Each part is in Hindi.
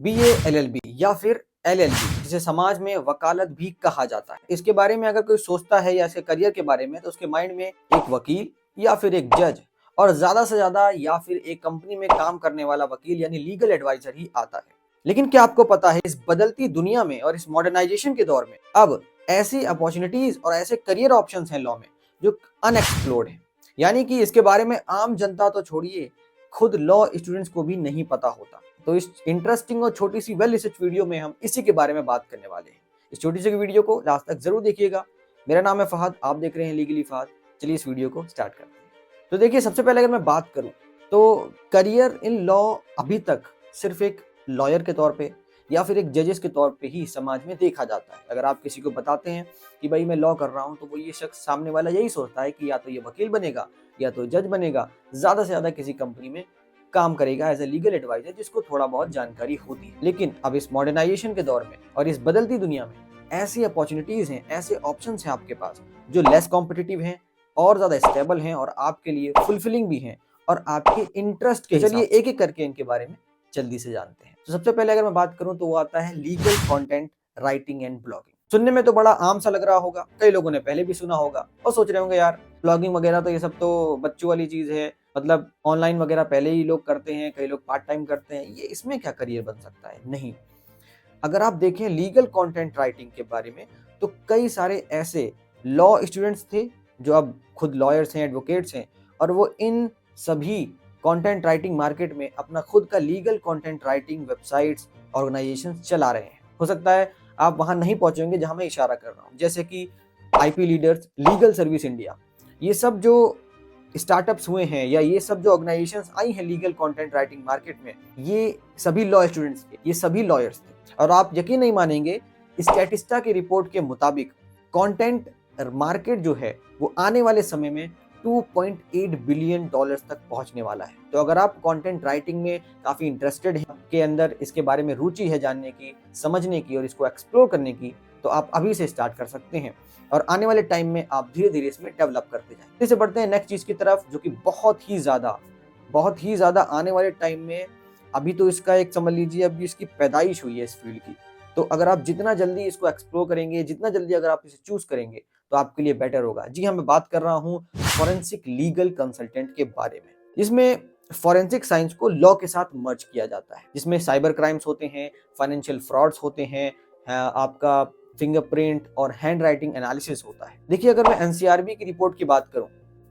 बीए एलएलबी या फिर एलएलबी, जिसे समाज में वकालत भी कहा जाता है। इसके बारे में अगर कोई सोचता है या इसके करियर के बारे में, तो उसके माइंड में एक वकील या फिर एक जज और ज्यादा से ज्यादा या फिर एक कंपनी में काम करने वाला वकील यानी लीगल एडवाइजर ही आता है। लेकिन क्या आपको पता है, इस बदलती दुनिया में और इस मॉडर्नाइजेशन के दौर में अब ऐसी अपॉर्चुनिटीज और ऐसे करियर ऑप्शंस हैं लॉ में जो अनएक्सप्लोर्ड है, यानी कि इसके बारे में आम जनता तो छोड़िए, खुद लॉ स्टूडेंट्स को भी नहीं पता होता। तो इस इंटरेस्टिंग और छोटी सी वेल रिसर्च वीडियो में हम इसी के बारे में बात करने वाले हैं। इस छोटी सी वीडियो को लास्ट तक जरूर देखिएगा। मेरा नाम है फहद, आप देख रहे हैं लीगली फहद। चलिए इस वीडियो को स्टार्ट करते हैं। तो देखिए, सबसे पहले अगर मैं बात करूं तो करियर इन लॉ अभी तक सिर्फ एक लॉयर के तौर पे या फिर एक जजेस के तौर पे ही समाज में देखा जाता है। अगर आप किसी को बताते हैं कि भाई मैं लॉ कर रहा हूं, तो वो ये शख्स सामने वाला यही सोचता है कि या तो ये वकील बनेगा या तो जज बनेगा, ज्यादा से ज्यादा किसी कंपनी में काम करेगा एज ए लीगल एडवाइजर जिसको थोड़ा बहुत जानकारी होती है। लेकिन अब इस मॉडर्नाइजेशन के दौर में और इस बदलती दुनिया में ऐसी अपॉर्चुनिटीज हैं, ऐसे ऑप्शंस हैं आपके पास जो लेस कॉम्पिटिटिव हैं और ज्यादा स्टेबल हैं और आपके लिए फुलफिलिंग भी हैं और आपके इंटरेस्ट के। चलिए एक एक करके इनके बारे में जल्दी से जानते हैं। तो सबसे पहले अगर मैं बात करूं तो वो आता है legal content writing and blogging. सुनने में तो बड़ा आम सा लग रहा होगा, कई लोगों ने पहले भी सुना होगा और सोच रहे होंगे यार ब्लॉगिंग वगैरह तो ये सब तो बच्चों वाली चीज है, मतलब ऑनलाइन वगैरह पहले ही लोग करते हैं, कई लोग पार्ट टाइम करते हैं, ये इसमें क्या करियर बन सकता है। नहीं, अगर आप देखें लीगल कंटेंट राइटिंग के बारे में तो कई सारे ऐसे लॉ स्टूडेंट्स थे जो अब खुद लॉयर्स हैं, एडवोकेट्स हैं और वो इन सभी कंटेंट राइटिंग मार्केट में अपना खुद का legal content writing websites organization चला रहे हैं। हो सकता है आप वहां नहीं पहुंचेंगे जहां मैं इशारा कर रहा हूं, जैसे कि IP leaders, legal service India, ये सब जो स्टार्टअप्स हुए हैं या ये सब जो ऑर्गेनाइजेशंस आई हैं लीगल कंटेंट राइटिंग मार्केट में, ये सभी लॉ स्टूडेंट्स थे, ये सभी लॉयर्स थे। और आप यकीन नहीं मानेंगे, स्टैटिस्टा की रिपोर्ट के मुताबिक कंटेंट मार्केट जो है वो आने वाले समय में $2.8 बिलियन तक पहुंचने वाला है। तो अगर आप कंटेंट राइटिंग में काफी इंटरेस्टेड हैं, के अंदर इसके बारे में रुचि है जानने की, समझने की और इसको एक्सप्लोर करने की, तो आप अभी से स्टार्ट कर सकते हैं और आने वाले टाइम में आप धीरे धीरे इसमें डेवलप करते जाएं। इससे बढ़ते हैं नेक्स्ट चीज की तरफ, जो कि बहुत ही ज्यादा आने वाले टाइम में, अभी तो इसका एक समझ लीजिए अभी इसकी पैदाइश हुई है इस फील्ड की। तो अगर आप जितना जल्दी इसको एक्सप्लोर करेंगे, जितना जल्दी अगर आप इसे चूज करेंगे तो आपके लिए बेटर होगा। जी हाँ, मैं बात कर रहा हूँ फॉरेंसिक लीगल कंसल्टेंट के बारे में, जिसमें फॉरेंसिक साइंस को लॉ के साथ मर्ज किया जाता है, जिसमें साइबर क्राइम्स होते हैं, फाइनेंशियल फ्रॉड्स होते हैं, आपका फिंगरप्रिंट और हैंड राइटिंग एनालिसिस होता है। देखिए, अगर मैं एनसीआरबी की रिपोर्ट की बात करूं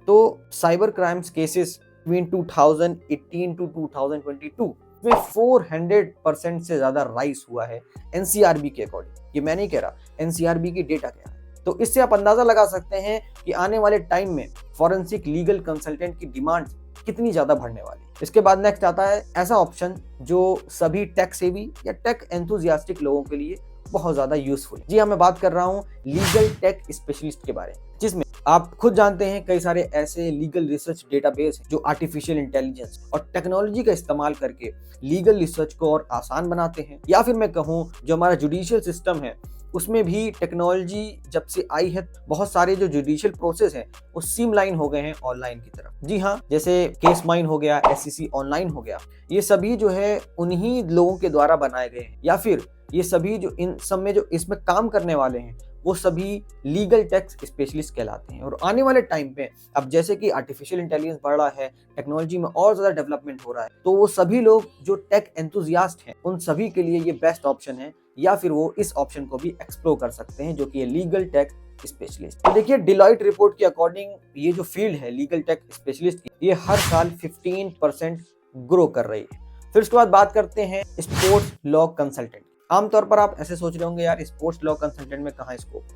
तो cyber crimes cases between 2018 to 2022 में 400% से ज्यादा राइज हुआ है एनसीआरबी के अकॉर्डिंग। ये मैं नहीं कह रहा, एनसीआरबी की डेटा कह रहा है। तो इससे आप अंदाजा लगा सकते हैं कि आने वाले टाइम में फॉरेंसिक लीगल कंसल्टेंट की डिमांड कितनी ज्यादा बढ़ने वाली। इसके बाद नेक्स्ट आता है ऐसा ऑप्शन जो सभी टेक सेवी या टेक एंथुजियास्टिक लोगों के लिए बहुत ज्यादा यूजफुल है। जी हाँ, मैं बात कर रहा हूँ लीगल टेक स्पेशलिस्ट के बारे में, जिसमें आप खुद जानते हैं कई सारे ऐसे लीगल रिसर्च डेटाबेस हैं जो आर्टिफिशियल इंटेलिजेंस और टेक्नोलॉजी का इस्तेमाल करके लीगल रिसर्च को और आसान बनाते हैं। या फिर मैं कहूँ जो हमारा जुडिशियल सिस्टम है उसमें भी टेक्नोलॉजी जब से आई है, बहुत सारे जो जुडिशियल प्रोसेस हैं वो स्ट्रीमलाइन हो गए हैं ऑनलाइन की तरफ। जी हाँ, जैसे केस माइन हो गया, एससीसी ऑनलाइन हो गया, ये सभी जो है उन्हीं लोगों के द्वारा बनाए गए हैं। या फिर ये सभी जो इन सब में जो इसमें काम करने वाले हैं वो सभी लीगल टेक स्पेशलिस्ट कहलाते हैं। और आने वाले टाइम पे अब जैसे कि आर्टिफिशियल इंटेलिजेंस बढ़ रहा है, टेक्नोलॉजी में और ज्यादा डेवलपमेंट हो रहा है, तो वो सभी लोग जो टेक एंथुजियास्ट हैं उन सभी के लिए ये बेस्ट ऑप्शन है, या फिर वो इस ऑप्शन को भी एक्सप्लोर कर सकते हैं जो कि ये लीगल टेक स्पेशलिस्ट। तो देखिए, डिलॉयट रिपोर्ट के अकॉर्डिंग ये जो फील्ड है लीगल टेक स्पेशलिस्ट की, ये हर साल 15% ग्रो कर रही है। फिर उसके बाद बात करते हैं स्पोर्ट्स लॉ कंसल्टेंट। आमतौर पर आप ऐसे सोच रहे होंगे यार स्पोर्ट्स लॉ कंसल्टेंट में कहाँ स्कोप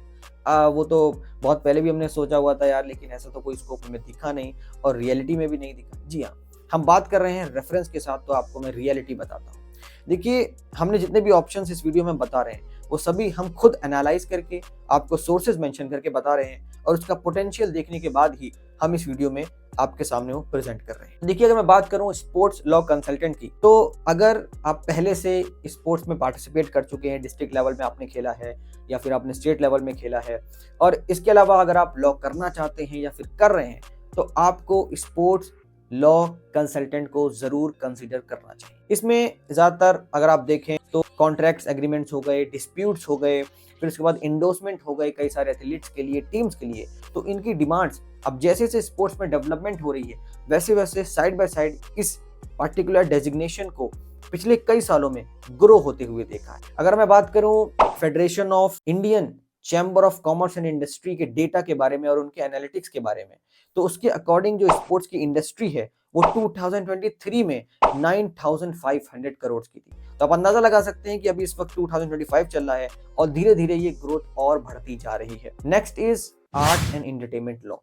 है, वो तो बहुत पहले भी हमने सोचा हुआ था यार, लेकिन ऐसा तो कोई स्कोप हमें दिखा नहीं और रियलिटी में भी नहीं दिखा। जी हाँ, हम बात कर रहे हैं रेफरेंस के साथ, तो आपको मैं रियलिटी बताता हूँ। देखिए, हमने जितने भी ऑप्शंस इस वीडियो में बता रहे हैं वो सभी हम खुद एनालाइज करके आपको सोर्सेज मेंशन करके बता रहे हैं और उसका पोटेंशियल देखने के बाद ही हम इस वीडियो में आपके सामने वो प्रेजेंट कर रहे हैं। देखिए, अगर मैं बात करूं स्पोर्ट्स लॉ कंसल्टेंट की, तो अगर आप पहले से स्पोर्ट्स में पार्टिसिपेट कर चुके हैं, डिस्ट्रिक्ट लेवल में आपने खेला है या फिर आपने स्टेट लेवल में खेला है, और इसके अलावा अगर आप लॉ करना चाहते हैं या फिर कर रहे हैं, तो आपको स्पोर्ट्स लॉ कंसल्टेंट को जरूर कंसीडर करना चाहिए। इसमें ज्यादातर अगर आप देखें तो कॉन्ट्रैक्ट्स एग्रीमेंट्स हो गए, डिस्प्यूट्स हो गए, फिर उसके बाद इंडोर्समेंट हो गए कई सारे एथलीट्स के लिए, टीम्स के लिए। तो इनकी डिमांड्स अब जैसे जैसे स्पोर्ट्स में डेवलपमेंट हो रही है वैसे वैसे साइड बाय साइड इस पार्टिकुलर डेजिग्नेशन को पिछले कई सालों में ग्रो होते हुए देखा है। अगर मैं बात करूं federation of Indian chamber of commerce and industry के डेटा के बारे में और उनके एनालिटिक्स के बारे में, तो उसके अकॉर्डिंग जो स्पोर्ट्स की इंडस्ट्री है वो 2023 में 9,500 करोड़ की थी। तो आप अंदाजा लगा सकते हैं कि अभी इस वक्त 2025 चल रहा है और धीरे धीरे ये ग्रोथ और बढ़ती जा रही है। Next is art and entertainment law.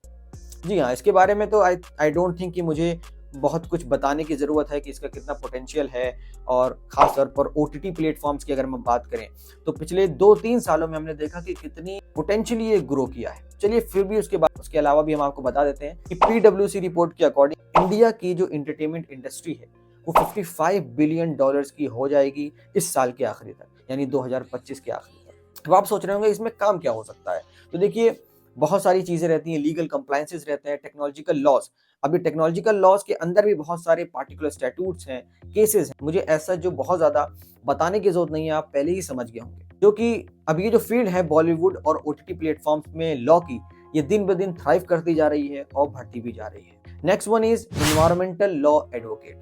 जी हाँ, इसके बारे में तो आई डोंट थिंक कि मुझे बहुत कुछ बताने की ज़रूरत है कि इसका कितना पोटेंशियल है। और ख़ास तौर पर OTT प्लेटफॉर्म्स की अगर हम बात करें तो पिछले 2-3 सालों में हमने देखा कि कितनी पोटेंशियली ये ग्रो किया है। चलिए फिर भी उसके अलावा भी हम आपको बता देते हैं कि PwC रिपोर्ट के अकॉर्डिंग इंडिया की जो एंटरटेनमेंट इंडस्ट्री है वो $55 बिलियन की हो जाएगी इस साल के आखिरी तक, यानी 2025 के आखिरी तक। तो आप सोच रहे होंगे इसमें काम क्या हो सकता है। तो देखिए, बहुत सारी चीज़ें रहती हैं, लीगल कंप्लायंसेस रहते हैं, टेक्नोलॉजिकल लॉज। अभी टेक्नोलॉजिकल लॉज के अंदर भी बहुत सारे पार्टिकुलर स्टैट्यूट्स हैं, केसेस हैं। मुझे ऐसा जो बहुत ज़्यादा बताने की जरूरत नहीं है, आप पहले ही समझ गए होंगे। जो कि अभी ये जो फील्ड है बॉलीवुड और OTT प्लेटफॉर्म्स में लॉ की, ये दिन ब दिन थ्राइव करती जा रही है और बढ़ती भी जा रही है। Next one is environmental law advocate.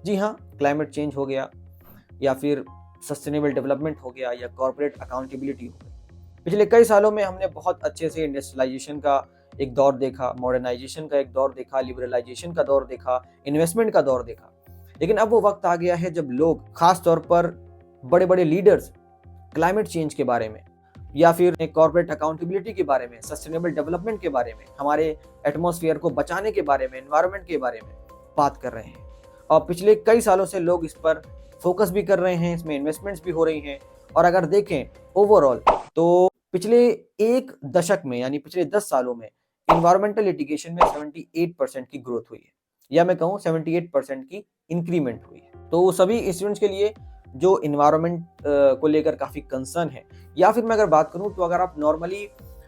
जी हाँ, क्लाइमेट चेंज हो गया या फिर सस्टेनेबल डेवलपमेंट हो गया या कॉर्पोरेट अकाउंटेबिलिटी हो गई। पिछले कई सालों में हमने बहुत अच्छे से इंडस्ट्रियलाइजेशन का एक दौर देखा, मॉडर्नाइजेशन का एक दौर देखा, लिबरलाइजेशन का दौर देखा, इन्वेस्टमेंट का दौर देखा। लेकिन अब वो वक्त आ गया है जब लोग, खास तौर पर बड़े बड़े लीडर्स, क्लाइमेट चेंज के बारे में या फिर कॉर्पोरेट अकाउंटेबिलिटी के बारे में, सस्टेनेबल डेवलपमेंट के बारे में, हमारे एटमॉस्फेयर को बचाने के बारे में, एनवायरनमेंट के बारे में बात कर रहे हैं। और पिछले कई सालों से लोग इस पर फोकस भी कर रहे हैं, इसमें इन्वेस्टमेंट्स भी हो रही हैं। और अगर देखें ओवरऑल तो पिछले एक दशक में यानी पिछले 10 सालों में इन्वायरमेंटल लिटिगेशन में 78% की ग्रोथ हुई है, या मैं कहूँ 78% की इंक्रीमेंट हुई है। तो सभी स्टूडेंट्स के लिए जो इन्वायरमेंट को लेकर काफ़ी कंसर्न है, या फिर मैं अगर बात करूँ तो अगर आप नॉर्मली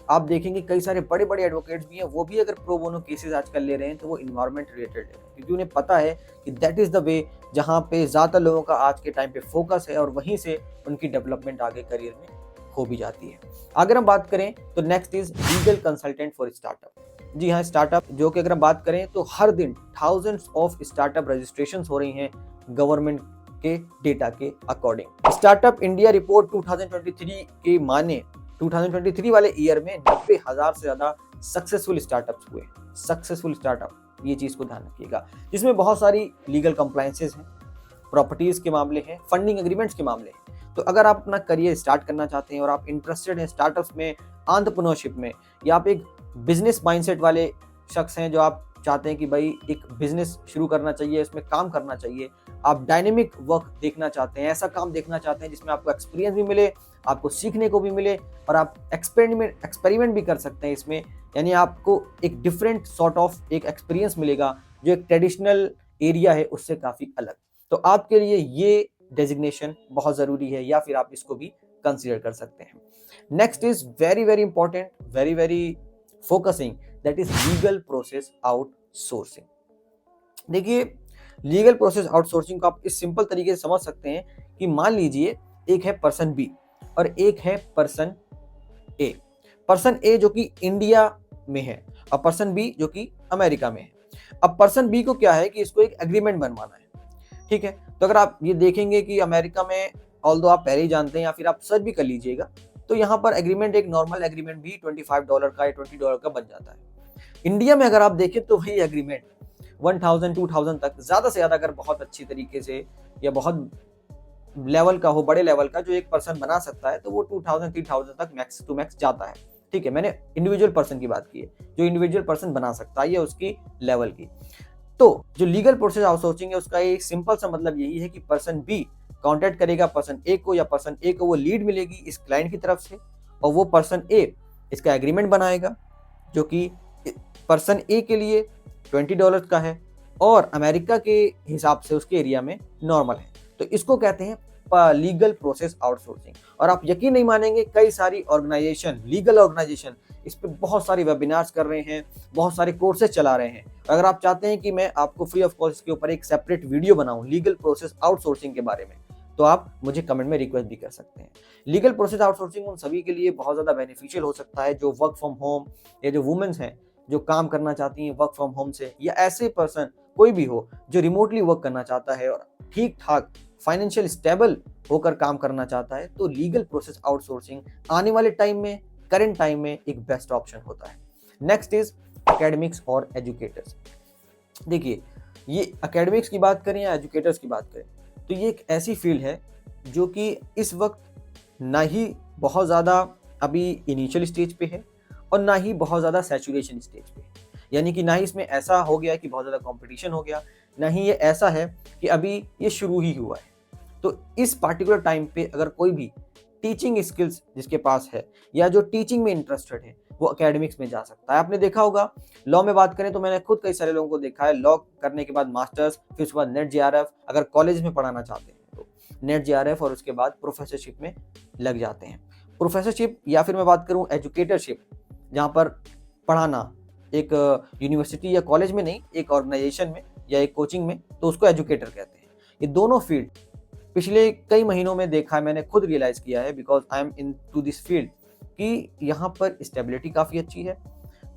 आप देखेंगे कई सारे बड़े बड़े एडवोकेट्स भी हैं, वो भी अगर प्रो बोनो केसेस आजकल ले रहे हैं तो वो इन्वायरमेंट रिलेटेड ले रहे हैं, क्योंकि उन्हें पता है कि दैट इज़ द वे जहाँ पे ज़्यादातर लोगों का आज के टाइम पे फोकस है और वहीं से उनकी डेवलपमेंट आगे करियर में हो भी जाती है। अगर हम बात करें तो next is legal consultant for startup. जी हाँ, स्टार्टअप जो कि अगर हम बात करें तो हर दिन थाउजेंड्स ऑफ स्टार्टअप रजिस्ट्रेशंस हो रही हैं गवर्नमेंट के डेटा के अकॉर्डिंग। स्टार्टअप इंडिया रिपोर्ट 2023 के माने 2023 वाले ईयर में 90,000 से ज्यादा सक्सेसफुल स्टार्टअप्स हुए। सक्सेसफुल स्टार्टअप, ये चीज को ध्यान रखिएगा, जिसमें बहुत सारी लीगल कंप्लायंसेस हैं, प्रॉपर्टीज के मामले हैं, फंडिंग एग्रीमेंट्स के मामले हैं। तो अगर आप अपना करियर स्टार्ट करना चाहते हैं और आप इंटरेस्टेड हैं स्टार्टअप्स में, एंटरप्रेन्योरशिप में, या आप एक बिजनेस माइंडसेट वाले शख्स हैं जो आप चाहते हैं कि भाई एक बिजनेस शुरू करना चाहिए, इसमें काम करना चाहिए, आप डायनेमिक वर्क देखना चाहते हैं, ऐसा काम देखना चाहते हैं जिसमें आपको एक्सपीरियंस भी मिले, आपको सीखने को भी मिले और आप एक्सपेरिमेंट भी कर सकते हैं इसमें, यानी आपको एक डिफरेंट सॉर्ट ऑफ एक एक्सपीरियंस मिलेगा जो एक ट्रेडिशनल एरिया है उससे काफ़ी अलग। तो आपके लिए ये डेजिग्नेशन बहुत ज़रूरी है, या फिर आप इसको भी कंसीडर कर सकते हैं। Next is very very important, very very focusing, that is legal process outsourcing. देखिए, लीगल प्रोसेस आउटसोर्सिंग को आप इस सिंपल तरीके से समझ सकते हैं कि मान लीजिए एक है पर्सन बी और एक है पर्सन ए। पर्सन ए जो कि इंडिया में है और पर्सन बी जो कि अमेरिका में है। अब पर्सन बी को क्या है कि इसको एक एग्रीमेंट बनवाना है, ठीक है। तो अगर आप ये देखेंगे कि अमेरिका में, ऑल्दो आप पहले ही जानते हैं या फिर आप सर्च भी कर लीजिएगा, तो यहाँ पर एग्रीमेंट एक नॉर्मल एग्रीमेंट भी $25 का या $20 का बन जाता है। इंडिया में अगर आप देखें तो वही एग्रीमेंट 1000 2000 तक, ज़्यादा से ज़्यादा अगर बहुत अच्छी तरीके से या बहुत लेवल का हो, बड़े लेवल का जो एक पर्सन बना सकता है, तो वो 2000 3000 तक मैक्स टू मैक्स जाता है, ठीक है। मैंने इंडिविजुअल पर्सन की बात की है, जो इंडिविजुअल पर्सन बना सकता है या उसकी लेवल की। तो जो लीगल प्रोसेस आउटसोर्सिंग है उसका एक सिंपल सा मतलब यही है कि पर्सन बी कॉन्टेक्ट करेगा पर्सन ए को, या पर्सन ए को वो लीड मिलेगी इस क्लाइंट की तरफ से, और वो पर्सन ए इसका एग्रीमेंट बनाएगा जो कि पर्सन ए के लिए $20 का है और अमेरिका के हिसाब से उसके एरिया में नॉर्मल है। तो इसको कहते हैं लीगल प्रोसेस आउटसोर्सिंग। और आप यकीन नहीं मानेंगे, कई सारी ऑर्गेनाइजेशन, लीगल ऑर्गेनाइजेशन इस पे बहुत सारे वेबिनार्स कर रहे हैं, बहुत सारे कोर्सेज चला रहे हैं। अगर आप चाहते हैं कि मैं आपको फ्री ऑफ कॉस्ट इसके ऊपर एक सेपरेट वीडियो बनाऊं लीगल प्रोसेस आउटसोर्सिंग के बारे में, तो आप मुझे कमेंट में रिक्वेस्ट भी कर सकते हैं। लीगल प्रोसेस आउटसोर्सिंग उन सभी के लिए बहुत ज़्यादा बेनिफिशियल हो सकता है जो वर्क फ्रॉम होम, या जो वुमेन्स हैं जो काम करना चाहती हैं वर्क फ्रॉम होम से, या ऐसे पर्सन कोई भी हो जो रिमोटली वर्क करना चाहता है और ठीक ठाक फाइनेंशियल स्टेबल होकर काम करना चाहता है, तो लीगल प्रोसेस आउटसोर्सिंग आने वाले टाइम में, करंट टाइम में एक बेस्ट ऑप्शन होता है। नेक्स्ट इज एकेडमिक्स और एजुकेटर्स। देखिए, ये एकेडमिक्स की बात करें या एजुकेटर्स की बात करें, तो ये एक ऐसी फील्ड है जो कि इस वक्त ना ही बहुत ज़्यादा अभी इनिशियल स्टेज पे है और ना ही बहुत ज़्यादा सैचुरेशन स्टेज पे है। यानी कि ना ही इसमें ऐसा हो गया कि बहुत ज़्यादा कंपटीशन हो गया, ना ही ये ऐसा है कि अभी ये शुरू ही हुआ है। तो इस पार्टिकुलर टाइम पे अगर कोई भी टीचिंग स्किल्स जिसके पास है या जो टीचिंग में इंटरेस्टेड है, वो एकेडमिक्स में जा सकता है। आपने देखा होगा, लॉ में बात करें तो मैंने खुद कई सारे लोगों को देखा है, लॉ करने के बाद मास्टर्स, फिर उसके बाद नेट जेआरएफ, अगर कॉलेज में पढ़ाना चाहते हैं तो नेट जेआरएफ, और उसके बाद प्रोफेसरशिप में लग जाते हैं। प्रोफेसरशिप या फिर मैं बात करूं एजुकेटरशिप, जहां पर पढ़ाना एक यूनिवर्सिटी या कॉलेज में नहीं, एक ऑर्गेनाइजेशन में या एक कोचिंग में, तो उसको एजुकेटर कहते हैं। ये दोनों फील्ड पिछले कई महीनों में देखा है, मैंने खुद रियलाइज किया है, because I am into this field, कि यहाँ पर स्टेबिलिटी काफ़ी अच्छी है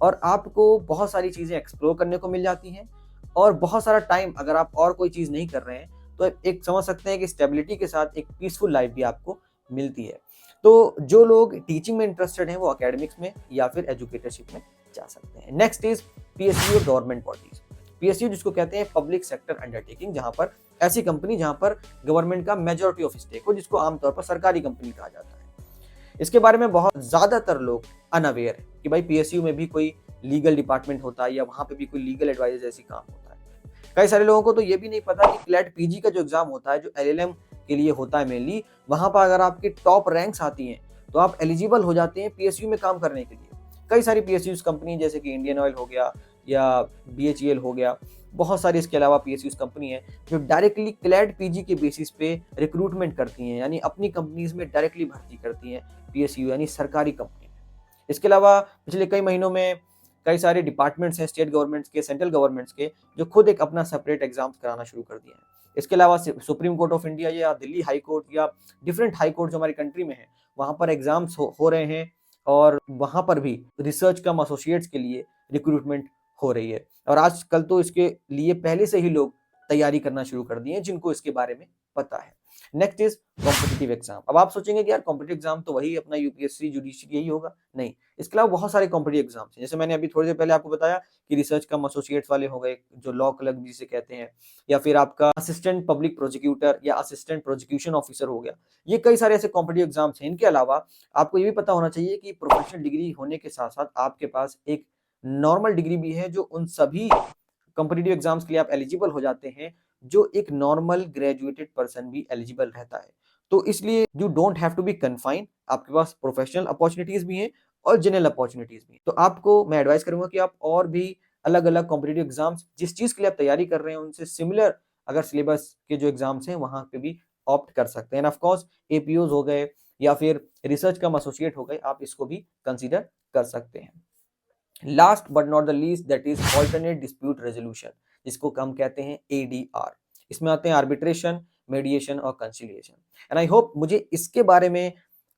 और आपको बहुत सारी चीज़ें एक्सप्लोर करने को मिल जाती हैं, और बहुत सारा टाइम अगर आप और कोई चीज़ नहीं कर रहे हैं तो एक समझ सकते हैं कि स्टेबिलिटी के साथ एक पीसफुल लाइफ भी आपको मिलती है। तो जो लोग टीचिंग में इंटरेस्टेड हैं वो एकेडमिक्स में या फिर एजुकेटरशिप में जा सकते हैं। नेक्स्ट इज पीएसयू और गवर्नमेंट बॉडीज। पीएसयू जिसको कहते हैं पब्लिक सेक्टर अंडरटेकिंग, जहां पर ऐसी कंपनी जहां पर गवर्नमेंट का मेजॉरिटी ऑफ स्टेक हो, जिसको आमतौर पर सरकारी कंपनी कहा जाता है। इसके बारे में बहुत ज्यादातर लोग अनअवेयर है कि भाई पीएसयू में भी कोई लीगल डिपार्टमेंट होता है या वहां पे भी कोई लीगल एडवाइजर जैसी काम होता है। कई सारे लोगों को तो ये भी नहीं पता कि क्लैट पीजी का जो एग्जाम होता है, जो एलएलएम के लिए होता है मेनली, वहां पर अगर आपकी टॉप रैंक्स आती हैं तो आप एलिजिबल हो जाते हैं पीएसयू में काम करने के लिए। कई सारी पीएसयू कंपनी जैसे कि इंडियन ऑयल हो गया या बीएचईएल हो गया, बहुत सारी इसके अलावा पीएसयू कंपनी है जो डायरेक्टली क्लैट पीजी के बेसिस पे रिक्रूटमेंट करती हैं, यानी अपनी कंपनीज में डायरेक्टली भर्ती करती हैं पीएसयू यानी सरकारी कंपनी में। इसके अलावा पिछले कई महीनों में कई सारे डिपार्टमेंट्स हैं स्टेट गवर्नमेंट्स के, सेंट्रल गवर्नमेंट्स के, जो खुद एक अपना सेपरेट एग्जाम्स कराना शुरू कर दिए हैं। इसके अलावा सुप्रीम कोर्ट ऑफ इंडिया या दिल्ली हाई कोर्ट या डिफरेंट हाई कोर्ट जो हमारी कंट्री में है, वहाँ पर एग्जाम्स हो रहे हैं और वहाँ पर भी रिसर्च कम एसोसिएट्स के लिए रिक्रूटमेंट हो रही है। और आजकल तो इसके लिए पहले से ही लोग तैयारी करना शुरू कर दिए हैं जिनको इसके बारे में पता है। Next is competitive exam. अब आप सोचेंगे कि यार कॉम्पिटिटिव एग्जाम तो वही अपना यूपीएससी, जुडिशरी यही होगा। नहीं, इसके अलावा बहुत सारे कॉम्पिटिटिव एग्जाम्स हैं। जैसे मैंने अभी थोड़ी देर पहले आपको बताया कि रिसर्च कम एसोसिएट्स वाले हो गए, जो लॉ क्लर्क जिसे कहते हैं, या फिर आपका असिस्टेंट पब्लिक प्रोसिक्यूटर या असिस्टेंट प्रोसिक्यूशन ऑफिसर हो गया। ये कई सारे ऐसे कॉम्पिटिटिव एग्जाम्स हैं। इनके अलावा आपको ये भी पता होना चाहिए कि प्रोफेशनल डिग्री होने के साथ साथ आपके पास एक नॉर्मल डिग्री भी है, जो उन सभी कॉम्पिटिटिव एग्जाम्स के लिए आप एलिजिबल हो जाते हैं जो एक नॉर्मल ग्रेजुएटेड पर्सन भी एलिजिबल रहता है। तो इसलिए you don't have to be confined, आपके पास प्रोफेशनल अपॉर्चुनिटीज भी हैं और जनरल अपॉर्चुनिटीज भी हैं। तो आपको मैं एडवाइस करूंगा कि आप और भी अलग अलग कॉम्पिटिटिव एग्जाम्स जिस चीज के लिए आप तैयारी कर रहे हैं उनसे सिमिलर अगर सिलेबस के जो एग्जाम्स हैं वहां पे भी ऑप्ट कर सकते हैं। ऑफ कोर्स एपीओज हो गए या फिर रिसर्च कम एसोसिएट हो गए, आप इसको भी कंसीडर कर सकते हैं। Last but not the least, that is alternate dispute resolution, जिसको हम कहते हैं एडीआर। इसमें आते हैं आर्बिट्रेशन, मेडिएशन और कंसिलिएशन। एंड आई होप मुझे इसके बारे में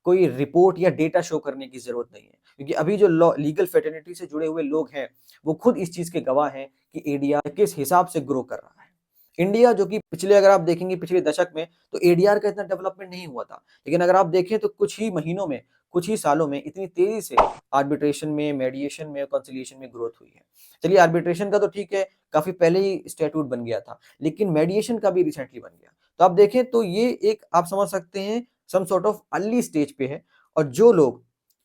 कोई रिपोर्ट या डेटा शो करने की जरूरत नहीं है, क्योंकि अभी जो लॉ लीगल फेटर्निटी से जुड़े हुए लोग हैं वो खुद इस चीज के गवाह हैं कि एडीआर किस हिसाब से ग्रो कर रहा है। इंडिया जो कि पिछले अगर आप देखेंगे पिछले दशक में तो एडीआर का इतना डेवलपमेंट नहीं हुआ था, लेकिन अगर आप देखें तो कुछ ही महीनों में, कुछ ही सालों में इतनी तेजी से आर्बिट्रेशन में, मेडिएशन में, कंसिलिएशन में ग्रोथ हुई है। चलिए आर्बिट्रेशन का तो ठीक है, काफी पहले ही स्टैट्यूट बन गया था, लेकिन मेडिएशन का भी रिसेंटली बन गया। तो आप देखें तो ये एक आप समझ सकते हैं some sort of early stage पे है, और जो लोग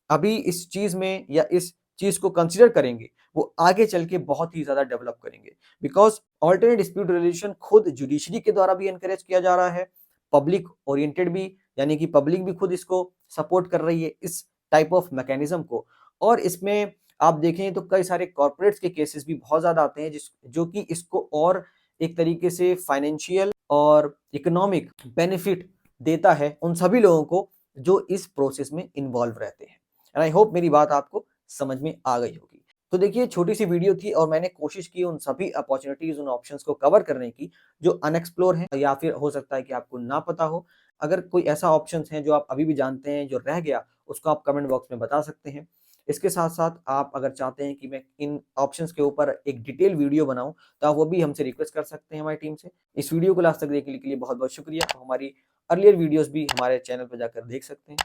अभी इस चीज में या इस चीज को कंसिडर करेंगे वो आगे चल के बहुत ही ज्यादा डेवलप करेंगे। बिकॉज ऑल्टरनेट डिस्प्यूट रेजोल्यूशन खुद जुडिशरी के द्वारा भी एनकरेज किया जा रहा है, पब्लिक ओरिएंटेड भी, यानी कि पब्लिक भी खुद इसको सपोर्ट कर रही है इस टाइप ऑफ मैकेनिज्म को। और इसमें आप देखें तो कई सारे कॉर्पोरेट्स के केसेस भी बहुत ज्यादा आते हैं जो कि इसको और एक तरीके से फाइनेंशियल और इकोनॉमिक बेनिफिट देता है उन सभी लोगों को जो इस प्रोसेस में इन्वॉल्व रहते हैं। एंड आई होप मेरी बात आपको समझ में आ गई होगी। तो देखिए छोटी सी वीडियो थी और मैंने कोशिश की उन सभी अपॉर्चुनिटीज, उन ऑप्शंस को कवर करने की जो अनएक्सप्लोर हैं, या फिर हो सकता है कि आपको ना पता हो। अगर कोई ऐसा ऑप्शंस है जो आप अभी भी जानते हैं जो रह गया, उसको आप कमेंट बॉक्स में बता सकते हैं। इसके साथ-साथ आप अगर चाहते हैं कि मैं इन ऑप्शंस के ऊपर एक डिटेल वीडियो बनाऊँ, तो आप वो भी हमसे रिक्वेस्ट कर सकते हैं हमारी टीम से। इस वीडियो को लास्ट तक देखने के लिए बहुत-बहुत शुक्रिया। हमारी अर्लियर वीडियोज़ भी हमारे चैनल पे जाकर देख सकते हैं।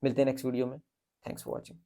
मिलते हैं नेक्स्ट वीडियो में। Thanks for watching.